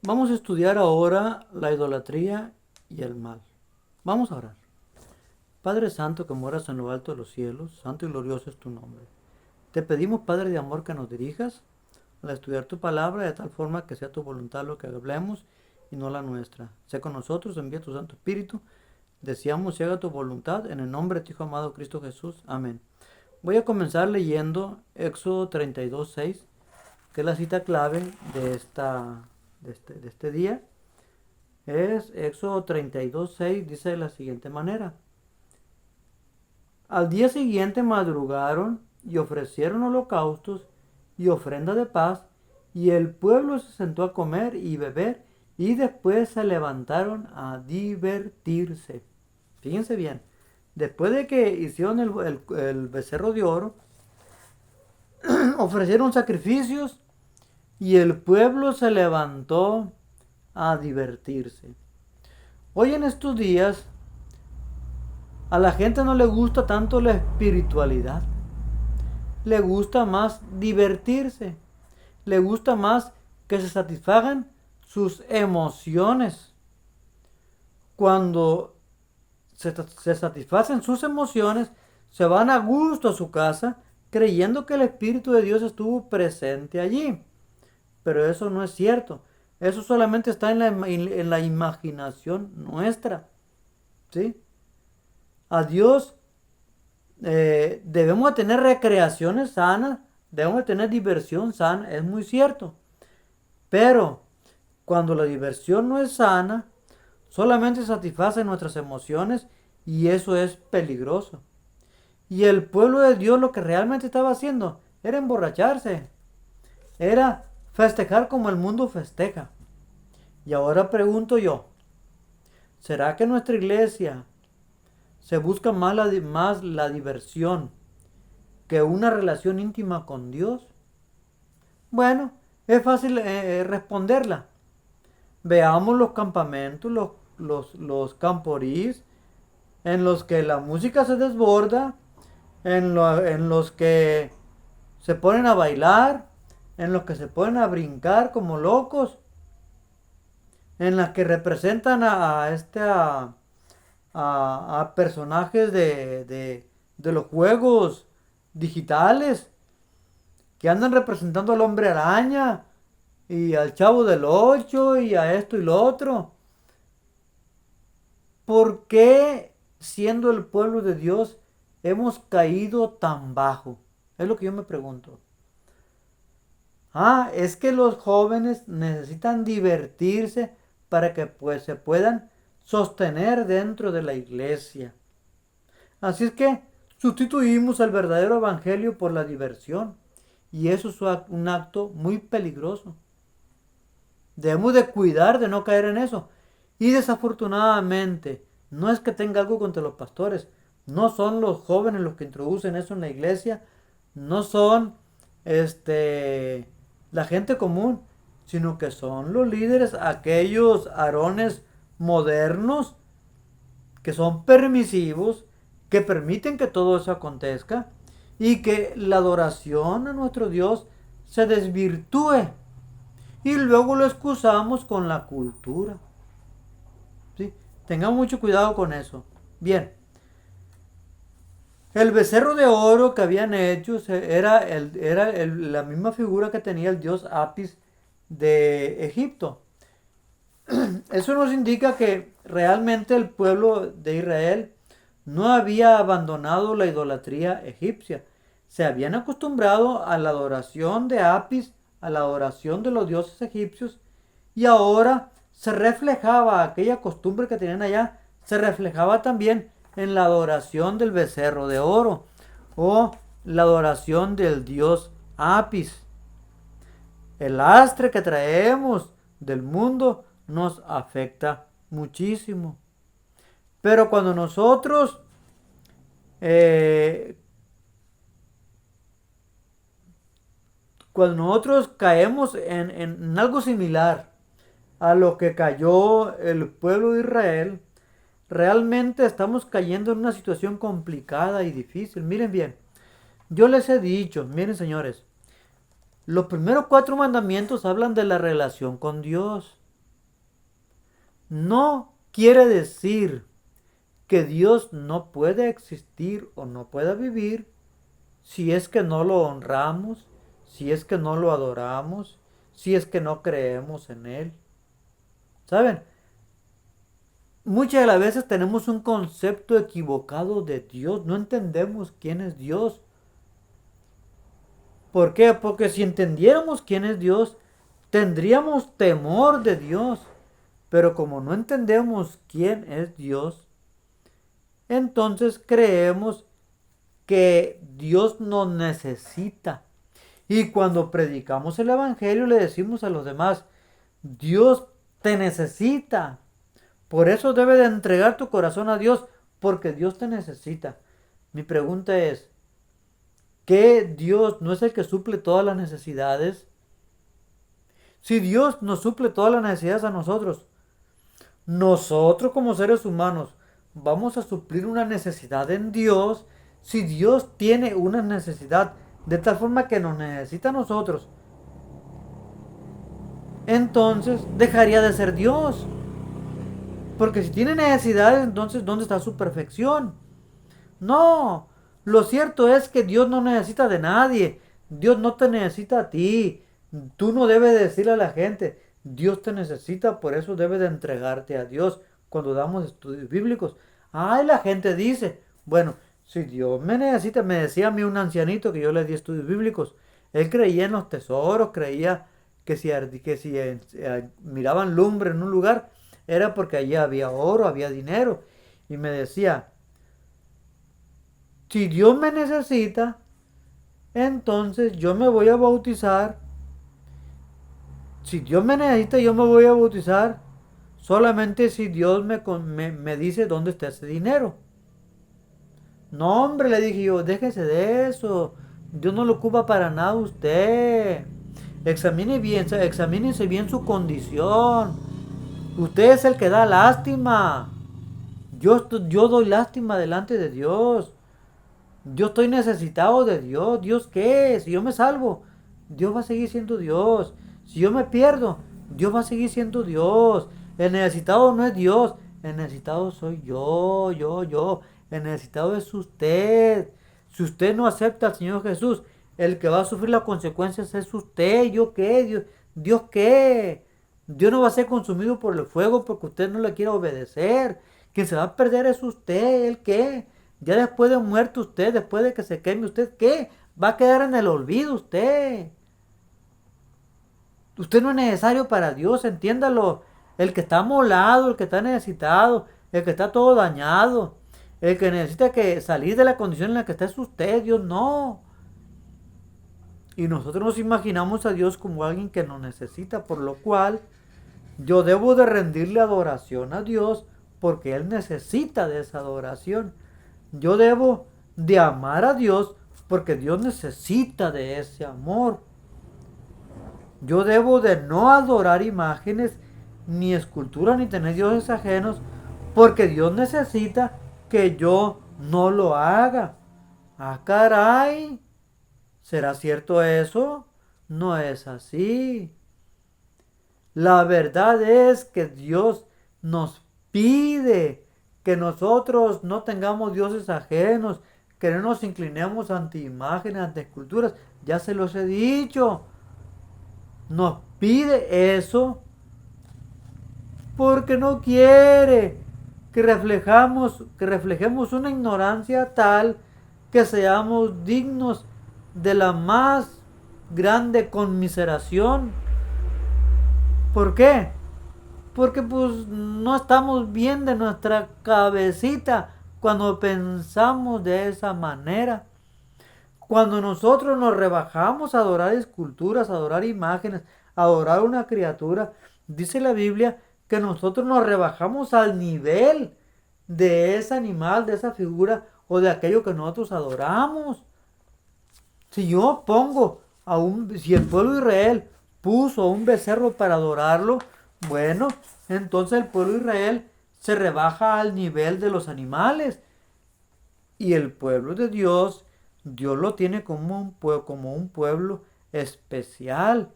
Vamos a estudiar ahora la idolatría y el mal. Vamos a orar. Padre Santo que moras en lo alto de los cielos, santo y glorioso es tu nombre. Te pedimos, Padre de amor, que nos dirijas al estudiar tu palabra de tal forma que sea tu voluntad lo que hablemos y no la nuestra. Sé con nosotros, envía tu Santo Espíritu. Deseamos que haga tu voluntad en el nombre de tu Hijo amado Cristo Jesús. Amén. Voy a comenzar leyendo Éxodo 32:6, que es la cita clave de este día. Es Éxodo 32:6, dice de la siguiente manera. Al día siguiente madrugaron y ofrecieron holocaustos y ofrenda de paz, y el pueblo se sentó a comer y beber, y después se levantaron a divertirse. Fíjense bien, después de que hicieron el becerro de oro, ofrecieron sacrificios y el pueblo se levantó a divertirse. Hoy en estos días a la gente no le gusta tanto la espiritualidad. Le gusta más divertirse. Le gusta más que se satisfagan sus emociones. Cuando se satisfacen sus emociones, se van a gusto a su casa creyendo que el Espíritu de Dios estuvo presente allí. Pero eso no es cierto. Eso solamente está en la imaginación nuestra. ¿Sí? A Dios debemos de tener recreaciones sanas, debemos de tener diversión sana, es muy cierto. Pero cuando la diversión no es sana, solamente satisface nuestras emociones y eso es peligroso. Y el pueblo de Dios lo que realmente estaba haciendo era emborracharse, era festejar como el mundo festeja. Y ahora pregunto yo, ¿será que nuestra iglesia se busca más la diversión que una relación íntima con Dios? Bueno, es fácil responderla. Veamos los campamentos, los camporís, en los que la música se desborda, en los que se ponen a bailar, en los que se ponen a brincar como locos, en las que representan a personajes de los juegos digitales que andan representando al hombre araña y al chavo del 8 y a esto y lo otro. ¿Por qué, siendo el pueblo de Dios, hemos caído tan bajo? Es lo que yo me pregunto. Es que los jóvenes necesitan divertirse para que pues se puedan sostener dentro de la iglesia. Así es que sustituimos al verdadero evangelio por la diversión. Y eso es un acto muy peligroso. Debemos de cuidar de no caer en eso. Y desafortunadamente, no es que tenga algo contra los pastores. No son los jóvenes los que introducen eso en la iglesia. No son la gente común, sino que son los líderes, aquellos arones modernos que son permisivos, que permiten que todo eso acontezca y que la adoración a nuestro Dios se desvirtúe y luego lo excusamos con la cultura. ¿Sí? Tengamos mucho cuidado con eso. Bien, el becerro de oro que habían hecho la misma figura que tenía el dios Apis de Egipto. Eso nos indica que realmente el pueblo de Israel no había abandonado la idolatría egipcia. Se habían acostumbrado a la adoración de Apis, a la adoración de los dioses egipcios, y ahora se reflejaba aquella costumbre que tenían allá, se reflejaba también en la adoración del becerro de oro o la adoración del dios Apis. El lastre que traemos del mundo nos afecta muchísimo. Pero eh, cuando nosotros caemos en algo similar a lo que cayó el pueblo de Israel, realmente estamos cayendo en una situación complicada y difícil. Miren bien, yo les he dicho, miren señores, los primeros 4 mandamientos hablan de la relación con Dios. No quiere decir que Dios no puede existir o no pueda vivir si es que no lo honramos, si es que no lo adoramos, si es que no creemos en Él. ¿Saben? Muchas de las veces tenemos un concepto equivocado de Dios, no entendemos quién es Dios. ¿Por qué? Porque si entendiéramos quién es Dios, tendríamos temor de Dios. Pero como no entendemos quién es Dios, entonces creemos que Dios nos necesita. Y cuando predicamos el Evangelio le decimos a los demás, Dios te necesita. Por eso debes de entregar tu corazón a Dios, porque Dios te necesita. Mi pregunta es, ¿qué Dios no es el que suple todas las necesidades? Si Dios nos suple todas las necesidades a nosotros, nosotros como seres humanos vamos a suplir una necesidad en Dios. Si Dios tiene una necesidad de tal forma que nos necesita a nosotros, entonces dejaría de ser Dios. Porque si tiene necesidades, entonces ¿dónde está su perfección? No, lo cierto es que Dios no necesita de nadie. Dios no te necesita a ti. Tú no debes decirle a la gente, Dios te necesita, por eso debes de entregarte a Dios cuando damos estudios bíblicos. Ay, la gente dice, bueno, si Dios me necesita, me decía a mí un ancianito que yo le di estudios bíblicos. Él creía en los tesoros, creía que si miraban lumbre en un lugar, era porque allí había oro, había dinero. Y me decía, si Dios me necesita, entonces yo me voy a bautizar. Si Dios me necesita, yo me voy a bautizar solamente si Dios me dice dónde está ese dinero. No, hombre, le dije yo, déjese de eso. Dios no lo ocupa para nada usted. Examínese bien su condición. Usted es el que da lástima. Yo doy lástima delante de Dios. Yo estoy necesitado de Dios. ¿Dios qué? Si yo me salvo, Dios va a seguir siendo Dios. Si yo me pierdo, Dios va a seguir siendo Dios. El necesitado no es Dios. El necesitado soy yo. El necesitado es usted. Si usted no acepta al Señor Jesús, el que va a sufrir las consecuencias es usted. ¿Yo qué? Dios qué? Dios no va a ser consumido por el fuego porque usted no le quiere obedecer. Quien se va a perder es usted. ¿El qué? Ya después de muerto usted, después de que se queme usted, ¿qué? Va a quedar en el olvido usted. Usted no es necesario para Dios, entiéndalo. El que está molado, el que está necesitado, el que está todo dañado, el que necesita que salir de la condición en la que está es usted, Dios no. Y nosotros nos imaginamos a Dios como alguien que nos necesita, por lo cual yo debo de rendirle adoración a Dios porque Él necesita de esa adoración. Yo debo de amar a Dios porque Dios necesita de ese amor. Yo debo de no adorar imágenes, ni esculturas, ni tener dioses ajenos, porque Dios necesita que yo no lo haga. Ah, caray. ¿Será cierto eso? No es así. La verdad es que Dios nos pide que nosotros no tengamos dioses ajenos, que no nos inclinemos ante imágenes, ante esculturas. Ya se los he dicho. Nos pide eso porque no quiere que reflejemos una ignorancia tal que seamos dignos de la más grande conmiseración. ¿Por qué? Porque pues no estamos bien de nuestra cabecita cuando pensamos de esa manera. Cuando nosotros nos rebajamos a adorar esculturas, a adorar imágenes, a adorar una criatura, dice la Biblia que nosotros nos rebajamos al nivel de ese animal, de esa figura o de aquello que nosotros adoramos. Si el pueblo de Israel puso un becerro para adorarlo, bueno, entonces el pueblo de Israel se rebaja al nivel de los animales. Y el pueblo de Dios, Dios lo tiene como un pueblo especial.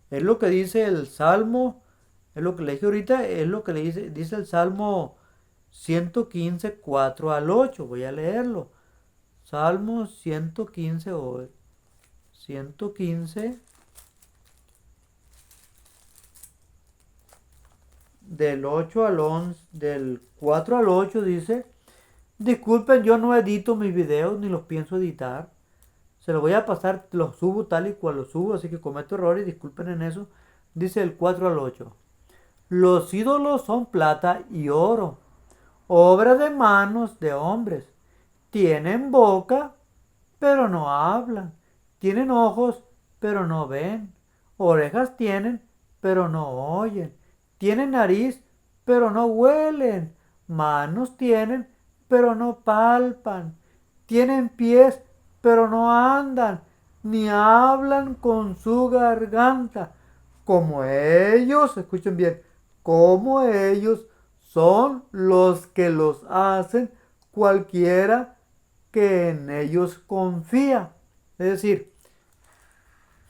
Es lo que dice el Salmo Es lo que le dije ahorita, es lo que le dice el Salmo 115, 4 al 8. Voy a leerlo. Salmo 115, 115 del 8 al 11, del 4 al 8 dice: disculpen, yo no edito mis videos ni los pienso editar. Se los voy a pasar, los subo tal y cual los subo, así que cometo errores, disculpen en eso. Dice el 4 al 8. Los ídolos son plata y oro, obra de manos de hombres. Tienen boca, pero no hablan. Tienen ojos, pero no ven. Orejas tienen, pero no oyen. Tienen nariz, pero no huelen. Manos tienen, pero no palpan. Tienen pies, pero no andan, ni hablan con su garganta. Como ellos, escuchen bien, como ellos son los que los hacen cualquiera que en ellos confía. Es decir,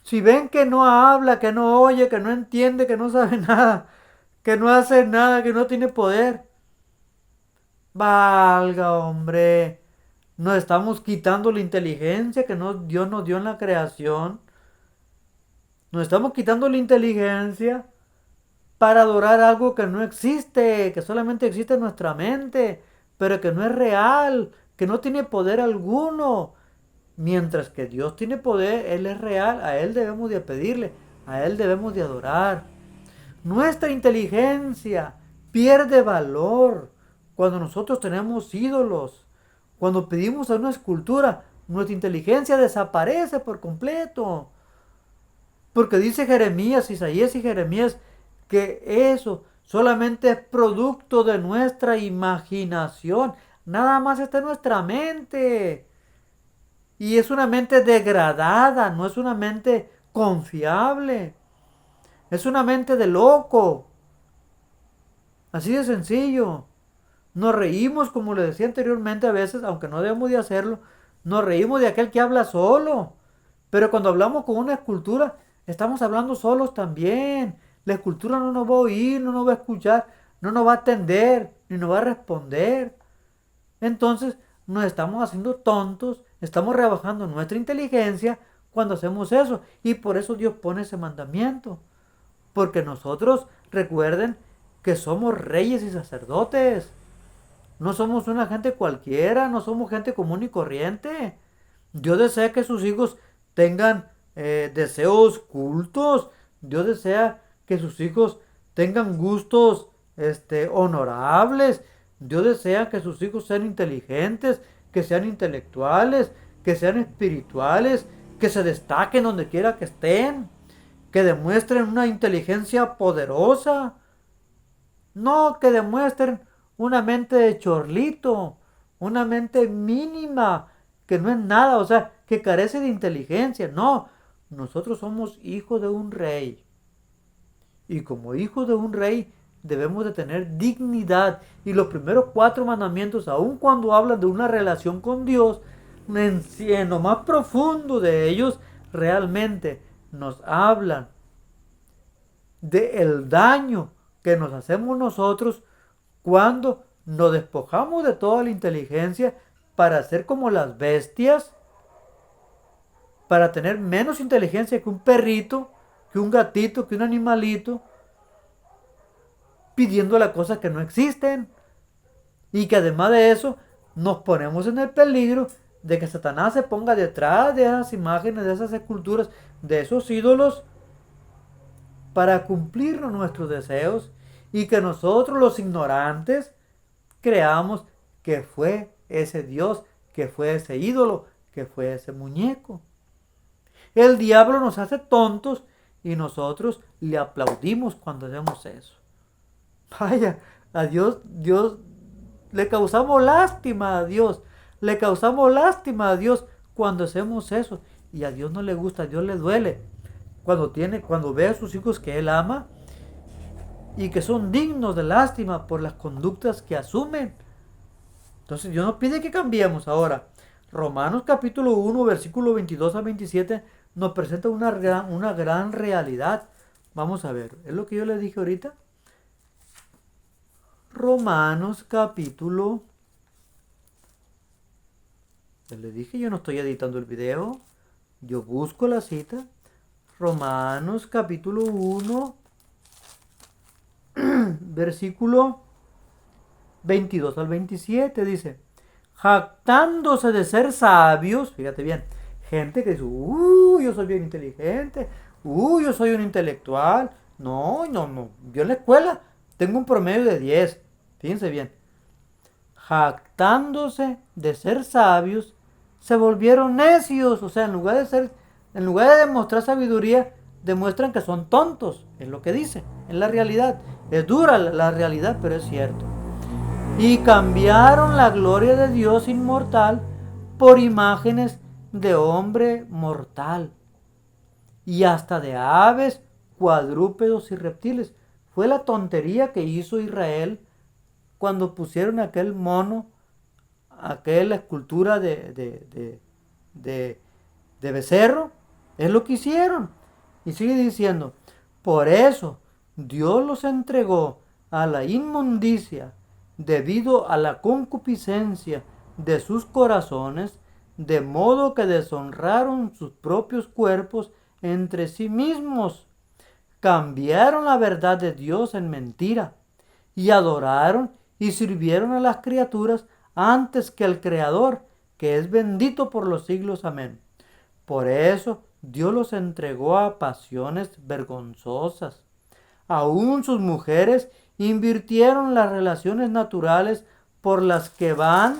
si ven que no habla, que no oye, que no entiende, que no sabe nada, que no hace nada, que no tiene poder, valga, hombre, nos estamos quitando la inteligencia que Dios nos dio en la creación. Nos estamos quitando la inteligencia para adorar algo que no existe, que solamente existe en nuestra mente, pero que no es real, que no tiene poder alguno. Mientras que Dios tiene poder, Él es real, a Él debemos de pedirle, a Él debemos de adorar. Nuestra inteligencia pierde valor cuando nosotros tenemos ídolos. Cuando pedimos a una escultura, nuestra inteligencia desaparece por completo. Porque dice Jeremías, Isaías y Jeremías, que eso solamente es producto de nuestra imaginación. Nada más está en nuestra mente. Y es una mente degradada, no es una mente confiable. Es una mente de loco. Así de sencillo. Nos reímos, como le decía anteriormente, a veces, aunque no debemos de hacerlo, nos reímos de aquel que habla solo. Pero cuando hablamos con una escultura, estamos hablando solos también. La escultura no nos va a oír, no nos va a escuchar, no nos va a atender, ni nos va a responder. Entonces, nos estamos haciendo tontos, estamos rebajando nuestra inteligencia cuando hacemos eso. Y por eso Dios pone ese mandamiento. Porque nosotros, recuerden que somos reyes y sacerdotes. No somos una gente cualquiera, no somos gente común y corriente. Dios desea que sus hijos tengan deseos cultos. Dios desea que sus hijos tengan gustos honorables. Dios desea que sus hijos sean inteligentes, que sean intelectuales, que sean espirituales, que se destaquen donde quiera que estén, que demuestren una inteligencia poderosa. No que demuestren una mente de chorlito, una mente mínima, que no es nada, o sea, que carece de inteligencia. No, nosotros somos hijos de un rey. Y como hijos de un rey debemos de tener dignidad. Y los primeros 4 mandamientos, aun cuando hablan de una relación con Dios, en lo más profundo de ellos, realmente nos hablan del daño que nos hacemos nosotros cuando nos despojamos de toda la inteligencia para ser como las bestias, para tener menos inteligencia que un perrito, que un gatito, que un animalito, pidiéndole cosas que no existen. Y que además de eso, nos ponemos en el peligro de que Satanás se ponga detrás de esas imágenes, de esas esculturas, de esos ídolos, para cumplir nuestros deseos, y que nosotros los ignorantes creamos que fue ese Dios, que fue ese ídolo, que fue ese muñeco. El diablo nos hace tontos y nosotros le aplaudimos cuando hacemos eso. Vaya, a Dios le causamos lástima a Dios, le causamos lástima a Dios cuando hacemos eso, y a Dios no le gusta, a Dios le duele cuando ve a sus hijos que Él ama y que son dignos de lástima por las conductas que asumen. Entonces Dios nos pide que cambiemos ahora. Romanos capítulo 1, versículo 22 a 27 nos presenta una gran realidad. Vamos a ver, es lo que yo les dije ahorita. Romanos capítulo... Les dije, yo no estoy editando el video. Yo busco la cita. Romanos capítulo 1, versículo 22 al 27 dice, jactándose de ser sabios, fíjate bien, gente que dice, yo soy bien inteligente, yo soy un intelectual, no, yo en la escuela tengo un promedio de 10, fíjense bien, jactándose de ser sabios, se volvieron necios, o sea, en lugar de demostrar sabiduría, demuestran que son tontos, es lo que dice, es la realidad, es dura la realidad, pero es cierto. Y cambiaron la gloria de Dios inmortal por imágenes de hombre mortal y hasta de aves, cuadrúpedos y reptiles. Fue la tontería que hizo Israel cuando pusieron aquel mono, aquella escultura de becerro. Es lo que hicieron. Y sigue diciendo, por eso Dios los entregó a la inmundicia debido a la concupiscencia de sus corazones, de modo que deshonraron sus propios cuerpos entre sí mismos. Cambiaron la verdad de Dios en mentira y adoraron y sirvieron a las criaturas antes que al Creador, que es bendito por los siglos. Amén. Por eso Dios los entregó a pasiones vergonzosas. Aún sus mujeres invirtieron las relaciones naturales por las que van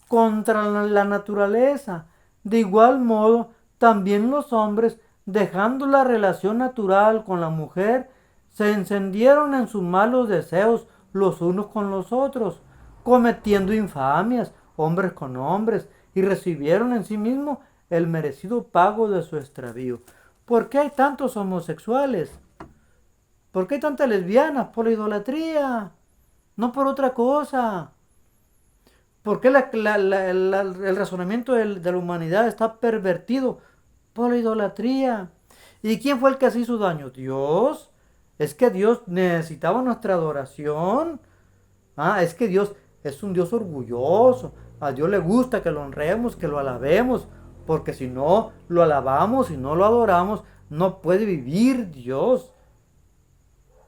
contra la naturaleza. De igual modo, también los hombres, dejando la relación natural con la mujer, se encendieron en sus malos deseos los unos con los otros, cometiendo infamias, hombres con hombres, y recibieron en sí mismos el merecido pago de su extravío. ¿Por qué hay tantos homosexuales? ¿Por qué hay tantas lesbianas? Por la idolatría, no por otra cosa. ¿Por qué el razonamiento de la humanidad está pervertido? Por la idolatría. ¿Y quién fue el que se hizo daño? Dios. Es que Dios necesitaba nuestra adoración. Es que Dios es un Dios orgulloso. A Dios le gusta que lo honremos, que lo alabemos. Porque si no lo alabamos, si no lo adoramos, no puede vivir Dios.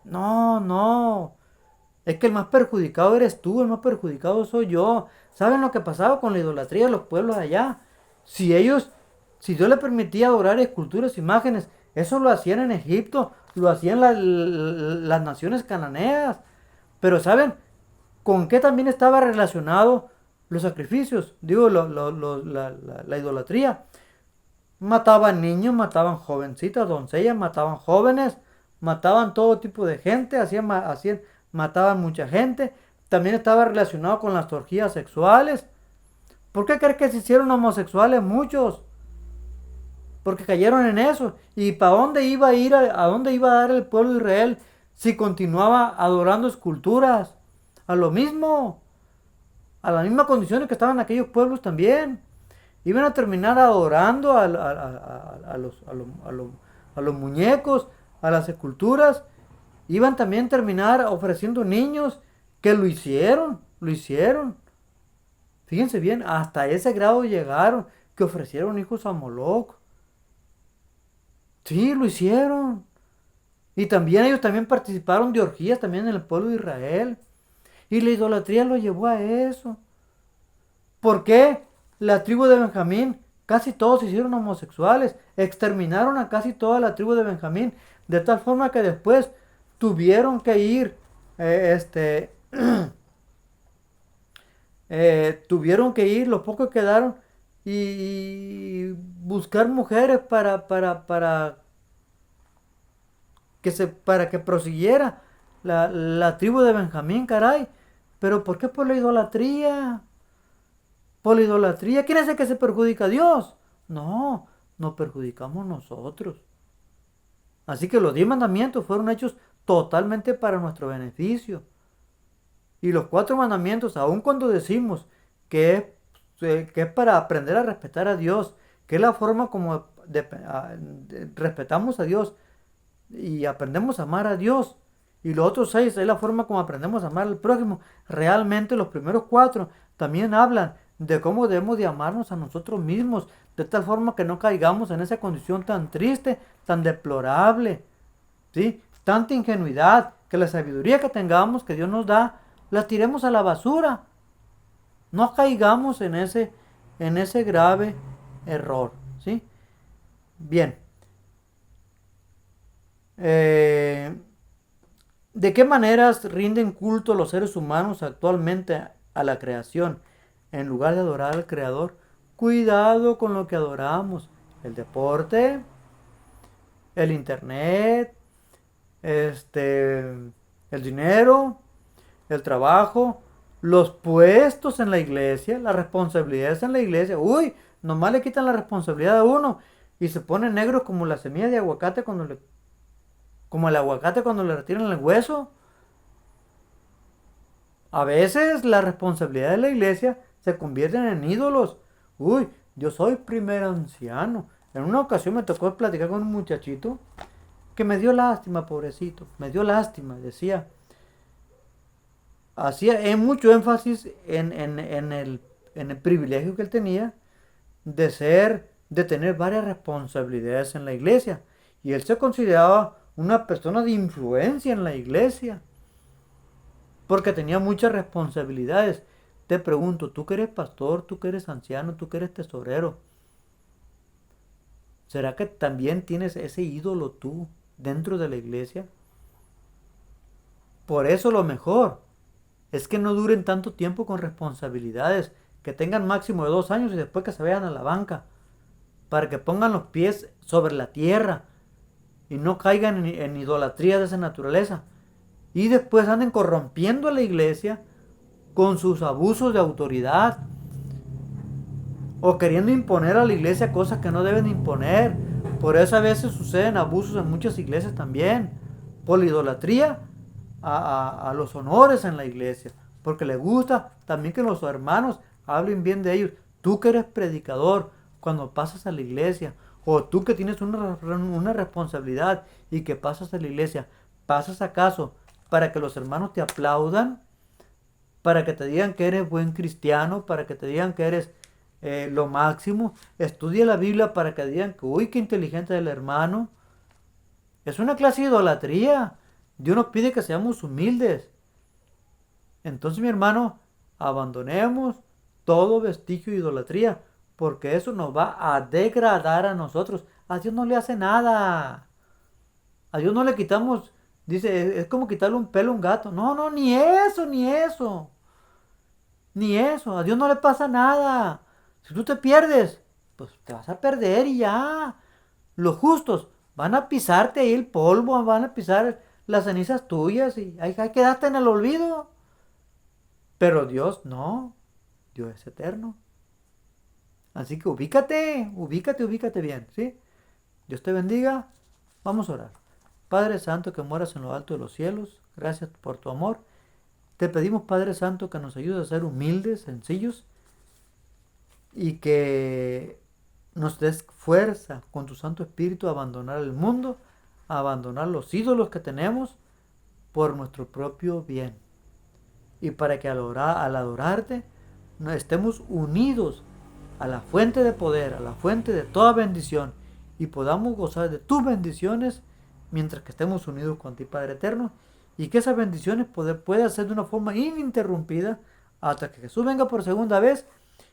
No. Es que el más perjudicado eres tú, el más perjudicado soy yo. ¿Saben lo que pasaba con la idolatría de los pueblos allá? Si Dios le permitía adorar esculturas, imágenes, eso lo hacían en Egipto, lo hacían las naciones cananeas. Pero ¿saben con qué también estaba relacionado los sacrificios? Digo, la idolatría. Mataban niños, mataban jovencitas, doncellas, mataban jóvenes, mataban todo tipo de gente, mataban mucha gente. También estaba relacionado con las orgías sexuales. ¿Por qué crees que se hicieron homosexuales muchos? Porque cayeron en eso. ¿Y para dónde iba a ir, a dónde iba a dar el pueblo de Israel si continuaba adorando esculturas? A lo mismo, a las mismas condiciones que estaban aquellos pueblos también. Iban a terminar adorando a los muñecos, a las esculturas. Iban también a terminar ofreciendo niños, que lo hicieron. Fíjense bien, hasta ese grado llegaron, que ofrecieron hijos a Moloch. Sí, lo hicieron. Y también ellos también participaron de orgías también en el pueblo de Israel. Y la idolatría lo llevó a eso. ¿Por qué? La tribu de Benjamín, casi todos se hicieron homosexuales. Exterminaron a casi toda la tribu de Benjamín. De tal forma que después tuvieron que ir, tuvieron que ir, los pocos que quedaron, y buscar mujeres para que prosiguiera la tribu de Benjamín, caray. ¿Pero por qué? Por la idolatría. Por la idolatría. ¿Quién es el que se perjudica? ¿Dios? No, nos perjudicamos nosotros. Así que los 10 mandamientos fueron hechos totalmente para nuestro beneficio. Y los 4 mandamientos, aun cuando decimos que es para aprender a respetar a Dios, que es la forma como respetamos a Dios y aprendemos a amar a Dios, Y los otros 6 es la forma como aprendemos a amar al prójimo. Realmente los primeros 4 también hablan de cómo debemos de amarnos a nosotros mismos, de tal forma que no caigamos en esa condición tan triste, tan deplorable, ¿sí? Tanta ingenuidad, que la sabiduría que tengamos, que Dios nos da, la tiremos a la basura. No caigamos en ese grave error, ¿sí? Bien. ¿De qué maneras rinden culto los seres humanos actualmente a la creación en lugar de adorar al Creador? Cuidado con lo que adoramos. El deporte, el internet, el dinero, el trabajo, los puestos en la iglesia, las responsabilidades en la iglesia. Uy, nomás le quitan la responsabilidad a uno y se pone negro como la semilla de aguacate como el aguacate cuando le retiran el hueso. A veces la responsabilidad de la iglesia se convierten en ídolos. Uy, yo soy primer anciano. En una ocasión me tocó platicar con un muchachito que me dio lástima, pobrecito. Me dio lástima, decía. Hacía mucho énfasis en el privilegio que él tenía de tener varias responsabilidades en la iglesia. Y él se consideraba una persona de influencia en la iglesia, porque tenía muchas responsabilidades. Te pregunto, tú que eres pastor, tú que eres anciano, tú que eres tesorero, ¿será que también tienes ese ídolo tú dentro de la iglesia? Por eso lo mejor es que no duren tanto tiempo con responsabilidades, que tengan máximo de 2 años y después que se vayan a la banca, para que pongan los pies sobre la tierra y no caigan en idolatría de esa naturaleza. Y después anden corrompiendo a la iglesia con sus abusos de autoridad o queriendo imponer a la iglesia cosas que no deben imponer. Por eso a veces suceden abusos en muchas iglesias también, por la idolatría a los honores en la iglesia, porque les gusta también que los hermanos hablen bien de ellos. Tú que eres predicador, cuando pasas a la iglesia, o tú que tienes una responsabilidad y que pasas a la iglesia, ¿pasas acaso para que los hermanos te aplaudan? Para que te digan que eres buen cristiano, para que te digan que eres lo máximo. Estudia la Biblia para que digan que, uy, qué inteligente es el hermano. Es una clase de idolatría. Dios nos pide que seamos humildes. Entonces, mi hermano, abandonemos todo vestigio de idolatría, porque eso nos va a degradar a nosotros. A Dios no le hace nada. A Dios no le quitamos, dice, es como quitarle un pelo a un gato. No, no, ni eso, ni eso. Ni eso. A Dios no le pasa nada. Si tú te pierdes, pues te vas a perder y ya. Los justos van a pisarte ahí el polvo, van a pisar las cenizas tuyas y ahí quedaste en el olvido. Pero Dios no. Dios es eterno. Así que ubícate bien, ¿sí? Dios te bendiga. Vamos a orar. Padre Santo que moras en lo alto de los cielos, gracias por tu amor. Te pedimos, Padre Santo, que nos ayudes a ser humildes, sencillos, y que nos des fuerza con tu Santo Espíritu a abandonar el mundo, a abandonar los ídolos que tenemos por nuestro propio bien. Y para que al adorarte estemos unidos a la fuente de poder, a la fuente de toda bendición, y podamos gozar de tus bendiciones mientras que estemos unidos con ti, Padre Eterno, y que esas bendiciones puedan ser de una forma ininterrumpida hasta que Jesús venga por segunda vez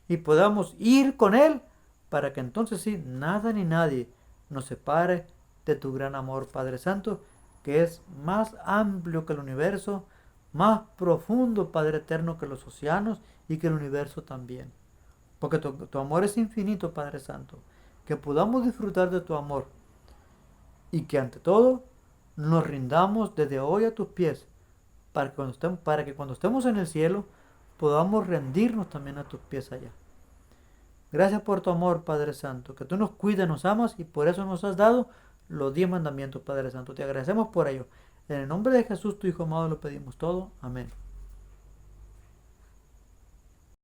y podamos ir con Él, para que entonces sí, nada ni nadie nos separe de tu gran amor, Padre Santo, que es más amplio que el universo, más profundo, Padre Eterno, que los océanos y que el universo también. Porque tu amor es infinito, Padre Santo. Que podamos disfrutar de tu amor. Y que ante todo nos rindamos desde hoy a tus pies. Para que cuando estemos en el cielo podamos rendirnos también a tus pies allá. Gracias por tu amor, Padre Santo. Que tú nos cuidas, nos amas y por eso nos has dado los 10 mandamientos, Padre Santo. Te agradecemos por ello. En el nombre de Jesús, tu Hijo amado, lo pedimos todo. Amén.